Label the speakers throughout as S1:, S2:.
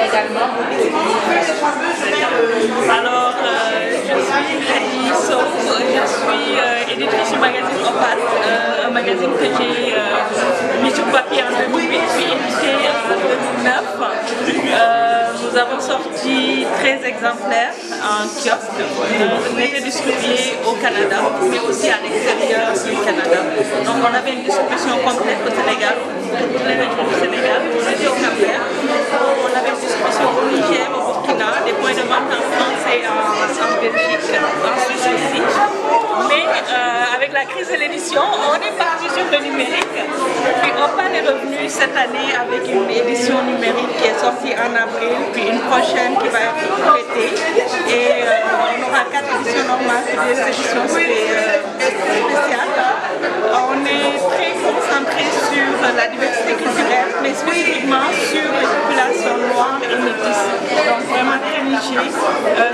S1: également. Alors, je suis Rémi Sow, je suis éditrice du magazine Opal, un magazine que j'ai mis sur papier en 2008, puis édité en 2009. Nous avons sorti 13 exemplaires en kiosque. On était distribués au Canada, mais aussi à l'extérieur du Canada. Donc on avait une distribution complète au Sénégal, pour toutes les régions du Sénégal, on était au Cap-Vert. On avait une distribution au Niger, au Burkina, des points de vente en France et en Belgique, en Suisse aussi. Mais avec la crise de l'édition, on est parti sur le numérique. Puis Opal est revenu cette année avec une édition numérique qui est sortie en avril, puis une prochaine qui va être pour l'été. Et on aura 4 éditions normales et 2 éditions spéciales. On est très concentré sur la diversité culturelle, mais spécifiquement sur les populations noires et métisses. Donc vraiment très niché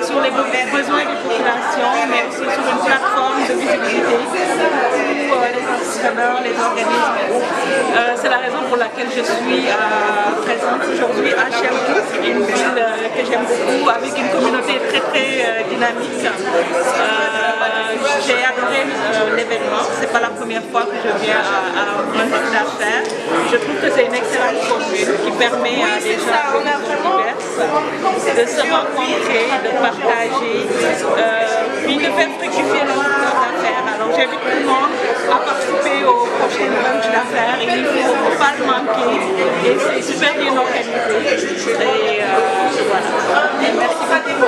S1: sur les besoins des populations, mais aussi sur une plateforme de visibilité pour les entrepreneurs, les organismes. C'est la raison pour laquelle je suis présente aujourd'hui à Sherbrooke, une ville que j'aime beaucoup, avec une communauté très dynamique. J'ai adoré l'événement, c'est pas la première fois que je viens à un type d'affaires. Je trouve que c'est une excellente formule qui permet à des gens diverses de se rencontrer, de partager, puis de faire fructifier leurs affaires. Alors j'invite tout le monde à participer au prochain lunch d'affaires. Il ne faut pas le manquer et c'est super bien organisé. Et voilà. Et merci beaucoup.